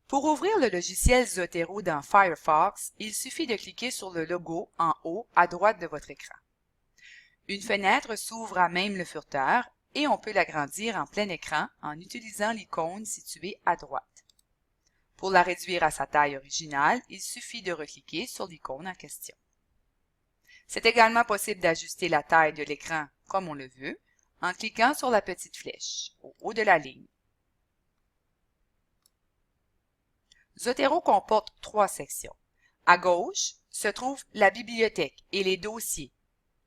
Pour ouvrir le logiciel Zotero dans Firefox, il suffit de cliquer sur le logo en haut à droite de votre écran. Une fenêtre s'ouvre à même le furteur et on peut l'agrandir en plein écran en utilisant l'icône située à droite. Pour la réduire à sa taille originale, il suffit de recliquer sur l'icône en question. C'est également possible d'ajuster la taille de l'écran comme on le veut en cliquant sur la petite flèche au haut de la ligne. Zotero comporte 3 sections. À gauche se trouve la bibliothèque et les dossiers,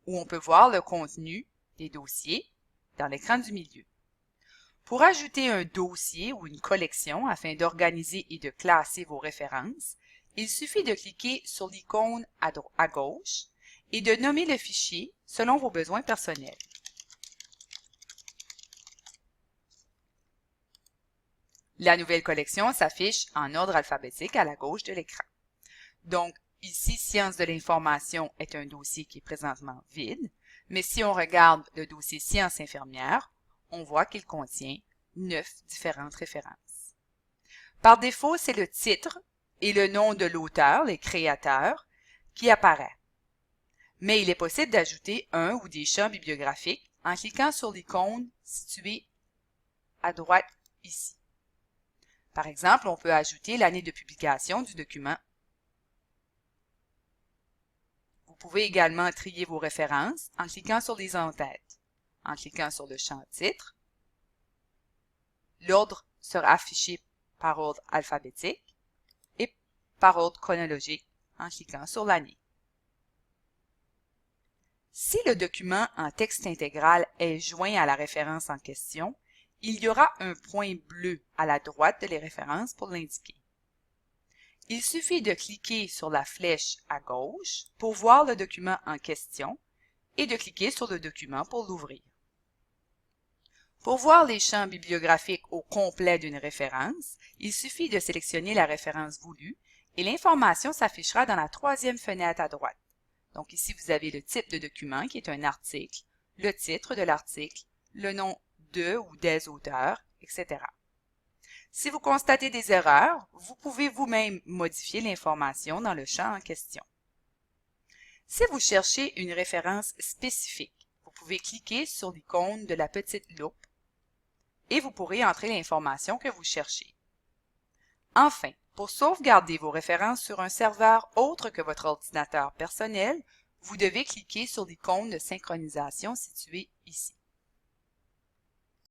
où on peut voir le contenu des dossiers dans l'écran du milieu. Pour ajouter un dossier ou une collection afin d'organiser et de classer vos références, il suffit de cliquer sur l'icône à gauche et de nommer le fichier selon vos besoins personnels. La nouvelle collection s'affiche en ordre alphabétique à la gauche de l'écran. Donc, ici, Sciences de l'information est un dossier qui est présentement vide, mais si on regarde le dossier Sciences infirmières, on voit qu'il contient 9 différentes références. Par défaut, c'est le titre et le nom de l'auteur, les créateurs, qui apparaît. Mais il est possible d'ajouter un ou des champs bibliographiques en cliquant sur l'icône située à droite ici. Par exemple, on peut ajouter l'année de publication du document. Vous pouvez également trier vos références en cliquant sur les en-têtes. En cliquant sur le champ titre, l'ordre sera affiché par ordre alphabétique et par ordre chronologique en cliquant sur l'année. Si le document en texte intégral est joint à la référence en question, il y aura un point bleu à la droite de les références pour l'indiquer. Il suffit de cliquer sur la flèche à gauche pour voir le document en question et de cliquer sur le document pour l'ouvrir. Pour voir les champs bibliographiques au complet d'une référence, il suffit de sélectionner la référence voulue et l'information s'affichera dans la 3e fenêtre à droite. Donc ici, vous avez le type de document qui est un article, le titre de l'article, le nom de ou des auteurs, etc. Si vous constatez des erreurs, vous pouvez vous-même modifier l'information dans le champ en question. Si vous cherchez une référence spécifique, vous pouvez cliquer sur l'icône de la petite loupe et vous pourrez entrer l'information que vous cherchez. Enfin, pour sauvegarder vos références sur un serveur autre que votre ordinateur personnel, vous devez cliquer sur l'icône de synchronisation située ici.